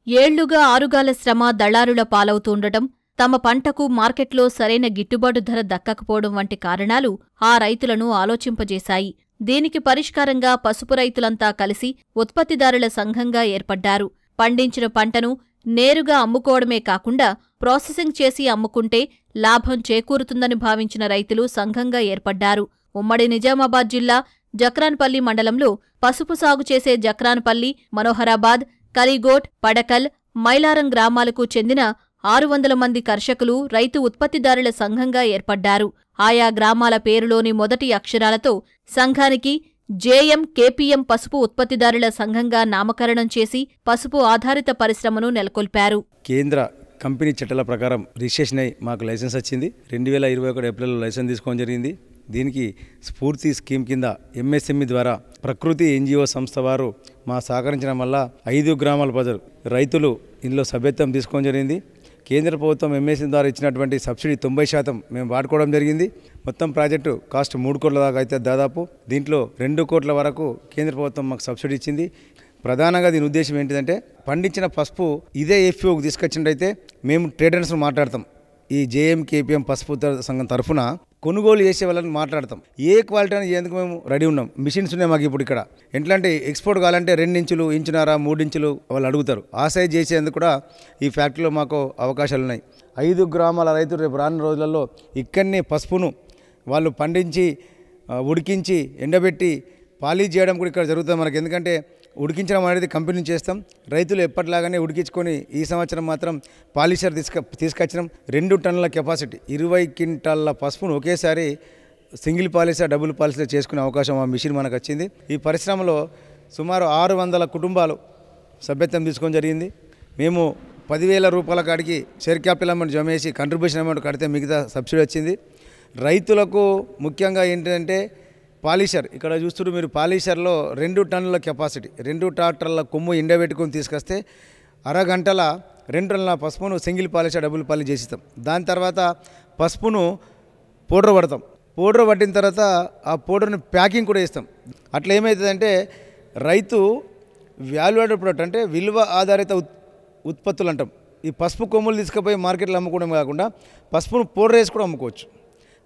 ఏళ్లుగా ఆరుగాల శ్రమ దళారుల పాలవుతూండటం, తమ పంటకు మార్కెట్లో సరైన గిట్టుబాటు ధర దక్కకపోవడం వంటి కారణాలు ఆ రైతులను ఆలోచింపజేశాయి. దీనికి పరిష్కారంగా పసుపు రైతులంతా కలిసి ఉత్పత్తిదారుల సంఘంగా ఏర్పడ్డారు. పండించిన పంటను నేరుగా అమ్ముకోవడమే కాకుండా ప్రాసెసింగ్ చేసి అమ్ముకుంటే లాభం చేకూరుతుందని భావించిన రైతులు సంఘంగా ఏర్పడ్డారు. ఉమ్మడి నిజామాబాద్ జిల్లా జక్రాన్పల్లి మండలంలో పసుపు సాగు చేసే జక్రాన్పల్లి, మనోహరాబాద్, కలిగోట్, పడకల్, మైలారం గ్రామాలకు చెందిన 600 మంది కర్షకులు రైతు ఉత్పత్తిదారుల సంఘంగా ఏర్పడ్డారు. ఆయా గ్రామాల పేరులోని మొదటి అక్షరాలతో సంఘానికి జేఎం కేపీఎం పసుపు ఉత్పత్తిదారుల సంఘంగా నామకరణం చేసి పసుపు ఆధారిత పరిశ్రమను నెలకొల్పారు. కేంద్ర కంపెనీ చట్టాల ప్రకారం రిజిస్ట్రేషన్ అయి మాకు లైసెన్స్ వచ్చింది. 2021 ఏప్రిల్లో లైసెన్స్ తీసుకోవడం జరిగింది. దీనికి స్ఫూర్తి స్కీమ్ కింద ఎంఎస్ఎంఈ ద్వారా ప్రకృతి ఎన్జిఓ సంస్థ వారు మా సహకరించడం వల్ల 5 గ్రామాల ప్రజలు రైతులు ఇందులో సభ్యత్వం తీసుకోవడం జరిగింది. కేంద్ర ప్రభుత్వం ఎంఎస్ఎం ద్వారా ఇచ్చినటువంటి సబ్సిడీ 90% మేము వాడుకోవడం జరిగింది. మొత్తం ప్రాజెక్టు కాస్ట్ 3 కోట్ల దాకా అయితే దాదాపు దీంట్లో 2 కోట్ల వరకు కేంద్ర ప్రభుత్వం మాకు సబ్సిడీ ఇచ్చింది. ప్రధానంగా దీని ఉద్దేశం ఏంటిదంటే పండించిన పసుపు ఇదే ఎఫ్ఓకి తీసుకొచ్చినట్టయితే మేము ట్రేడర్స్ మాట్లాడతాం. ఈ జేఎం కేపీఎం పసుపు సంఘం తరఫున కొనుగోలు చేసే వాళ్ళని మాట్లాడతాం. ఏ క్వాలిటీ అని చేసేందుకు మేము రెడీ ఉన్నాం. మిషన్స్ ఉన్నాయి మాకు ఇప్పుడు ఇక్కడ. ఎట్లా అంటే ఎక్స్పోర్ట్ కావాలంటే 2 ఇంచులు, ఇంచున్నర, 3 ఇంచులు వాళ్ళు అడుగుతారు. ఆ సైజ్ చేసేందుకు కూడా ఈ ఫ్యాక్టరీలో మాకు అవకాశాలు ఉన్నాయి. 5 గ్రామాల రైతులు రేపు రానున్న రోజులలో ఇక్కడనే పసుపును వాళ్ళు పండించి ఉడికించి ఎండబెట్టి పాలిష్ చేయడం కూడా ఇక్కడ జరుగుతుంది మనకు. ఎందుకంటే ఉడికించడం అనేది కంపెనీ చేస్తాం. రైతులు ఎప్పటిలాగానే ఉడికించుకొని ఈ సంవత్సరం మాత్రం పాలిషర్ తీసుకొచ్చడం 2 టన్నుల కెపాసిటీ 20 క్వింటాళ్ళ పసుపును ఒకేసారి సింగిల్ పాలిషర్, డబుల్ పాలిషర్ చేసుకునే అవకాశం ఆ మిషన్ మనకు వచ్చింది. ఈ పరిశ్రమలో సుమారు 600 కుటుంబాలు సభ్యత్వం తీసుకోవడం జరిగింది. మేము 10,000 రూపాయల కాడికి షేర్ క్యాపిటల్ అమౌంట్ జమ చేసి కంట్రిబ్యూషన్ అమౌంట్ కడితే మిగతా సబ్సిడీ వచ్చింది. రైతులకు ముఖ్యంగా ఏంటంటే పాలిషర్ ఇక్కడ చూస్తున్నారు మీరు. పాలిషర్లో 2 టన్నుల కెపాసిటీ 2 ట్రాక్టర్ల కొమ్ము ఎండబెట్టుకొని తీసుకొస్తే అరగంటల 2 టన్నుల పసుపును సింగిల్ పాలిషర్, డబుల్ పాలిష్ చేసిస్తాం. దాని తర్వాత పసుపును పౌడర్ పడతాం. పౌడర్ పట్టిన తర్వాత ఆ పౌడర్ని ప్యాకింగ్ కూడా చేస్తాం. అట్లా ఏమవుతుందంటే రైతు వాల్యూ యాడెడ్ ప్రొడక్ట్ అంటే విలువ ఆధారిత ఉత్పత్తులు అంటాం. ఈ పసుపు కొమ్ములు తీసుకుపోయి మార్కెట్లో అమ్ముకోవడం కాకుండా పసుపును పౌడర్ వేసి కూడా అమ్ముకోవచ్చు.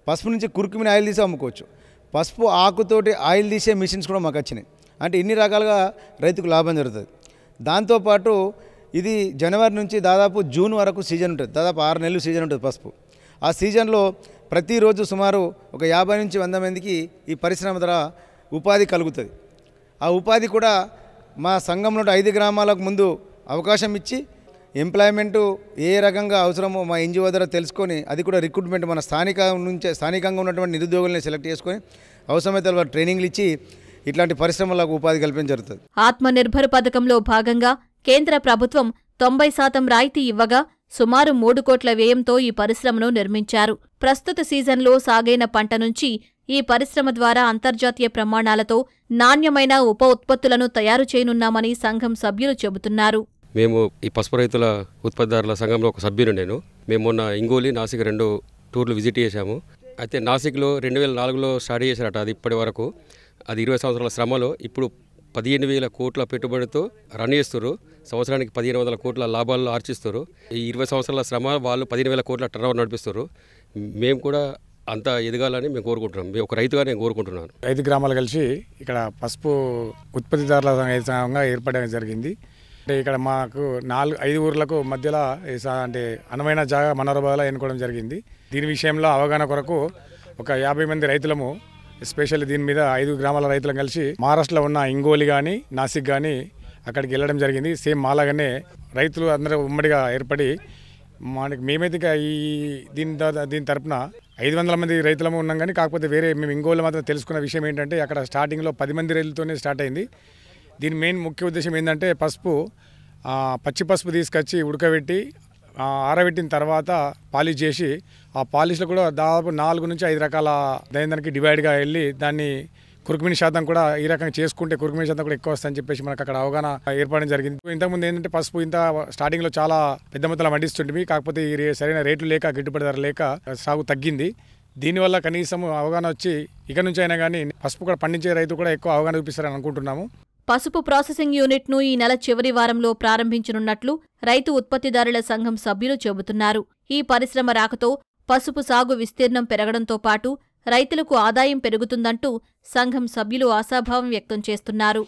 పసుపు నుంచి కురుకుమిన ఆయిల్ తీసి అమ్ముకోవచ్చు. పసుపు ఆకుతోటి ఆయిల్ తీసే మిషన్స్ కూడా మాకు వచ్చినాయి. అంటే ఇన్ని రకాలుగా రైతుకు లాభం జరుగుతుంది. దాంతోపాటు ఇది జనవరి నుంచి దాదాపు జూన్ వరకు సీజన్ ఉంటుంది. దాదాపు 6 నెలలు సీజన్ ఉంటుంది పసుపు. ఆ సీజన్లో ప్రతిరోజు సుమారు ఒక 50 నుంచి 100 మందికి ఈ పరిశ్రమ ద్వారా ఉపాధి కలుగుతుంది. ఆ ఉపాధి కూడా మా సంఘంలో 5 గ్రామాలకు ముందు అవకాశం ఇచ్చి ఎంప్లాయ్మెంటు ఏ రకంగా అవసరమో మా ఎన్జిఓ ద్వారా తెలుసుకొని అది కూడా రిక్రూట్మెంట్ మన స్థానికంగా ఉన్నటువంటి నిరుద్యోగుల్ని సెలెక్ట్ చేసుకొని అవసరమైతే వారు ట్రైనింగ్లు ఇచ్చి ఇట్లాంటి పరిశ్రమలకు ఉపాధి కల్పించడం జరుగుతుంది. ఆత్మనిర్భర్ పథకంలో భాగంగా కేంద్ర ప్రభుత్వం 90% రాయితీ ఇవ్వగా సుమారు 3 కోట్ల వ్యయంతో ఈ పరిశ్రమను నిర్మించారు. ప్రస్తుత సీజన్లో సాగైన పంట నుంచి ఈ పరిశ్రమ ద్వారా అంతర్జాతీయ ప్రమాణాలతో నాణ్యమైన ఉప ఉత్పత్తులను తయారు చేయనున్నామని సంఘం సభ్యులు చెబుతున్నారు. మేము ఈ పసుపు రైతుల ఉత్పత్తిదారుల సంఘంలో ఒక సభ్యులు నేను. మేము మొన్న ఇంగోలి, నాసిక్ 2 టూర్లు విజిట్ చేశాము. అయితే నాసిక్లో 2004లో స్టార్ట్ చేశారట. అది ఇప్పటి వరకు అది 20 సంవత్సరాల శ్రమలో ఇప్పుడు 15,000 కోట్ల పెట్టుబడితో రన్ చేస్తారు. సంవత్సరానికి 1,500 కోట్ల లాభాలు ఆర్చిస్తారు. ఈ 20 సంవత్సరాల శ్రమ వాళ్ళు 15,000 కోట్ల టర్నోవర్ నడిపిస్తారు. మేము కూడా అంత ఎదగాలని మేము కోరుకుంటున్నాం. మేము ఒక రైతుగా నేను కోరుకుంటున్నాను. 5 గ్రామాలు కలిసి ఇక్కడ పసుపు ఉత్పత్తిదారుల సంఘంగా ఏర్పడడం జరిగింది. అంటే ఇక్కడ మాకు 5 ఊర్లకు మధ్యలో అంటే అనువైన జాగా మనోరబాలో ఎన్నుకోవడం జరిగింది. దీని విషయంలో అవగాహన కొరకు ఒక 50 మంది రైతులము ఎస్పెషల్లీ దీని మీద 5 గ్రామాల రైతులను కలిసి మహారాష్ట్రలో ఉన్న ఇంగోలి కానీ నాసిక్ కానీ అక్కడికి వెళ్ళడం జరిగింది. సేమ్ మాలాగానే రైతులు అందరూ ఉమ్మడిగా ఏర్పడి మేమైతే దీని తరపున 500 మంది రైతులము ఉన్నాం. కానీ కాకపోతే వేరే మేము ఇంగోలు మాత్రం తెలుసుకున్న విషయం ఏంటంటే అక్కడ స్టార్టింగ్లో 10 మంది రైతులతోనే స్టార్ట్ అయింది. దీని మెయిన్ ముఖ్య ఉద్దేశం ఏంటంటే పచ్చి పసుపు తీసుకొచ్చి ఉడకబెట్టి ఆరబెట్టిన తర్వాత పాలిష్ చేసి ఆ పాలిష్లో కూడా దాదాపు 4 నుంచి 5 రకాల దానికి డివైడ్గా వెళ్ళి దాన్ని కురుకుమిని శాతం కూడా ఈ రకంగా చేసుకుంటే కురుకుమిని శాతం కూడా ఎక్కువ వస్తుందని చెప్పేసి మనకు అక్కడ అవగాహన ఏర్పడడం జరిగింది. ఇంతకుముందు ఏంటంటే పసుపు స్టార్టింగ్లో చాలా పెద్ద మొత్తంలో పండిస్తుంటే కాకపోతే సరైన రేట్లు లేక గిట్టుబడి ధర లేక సాగు తగ్గింది. దీనివల్ల కనీసం అవగాహన వచ్చి ఇక నుంచి అయినా కానీ పసుపు కూడా పండించే రైతు కూడా ఎక్కువ అవగాహన చూపిస్తారని అనుకుంటున్నాము. పసుపు ప్రాసెసింగ్ యూనిట్ను ఈ నెల చివరి వారంలో ప్రారంభించనున్నట్లు రైతు ఉత్పత్తిదారుల సంఘం సభ్యులు చెబుతున్నారు. ఈ పరిశ్రమ రాకతో పసుపు సాగు విస్తీర్ణం పెరగడంతో పాటు రైతులకు ఆదాయం పెరుగుతుందంటూ సంఘం సభ్యులు ఆశాభావం వ్యక్తం చేస్తున్నారు.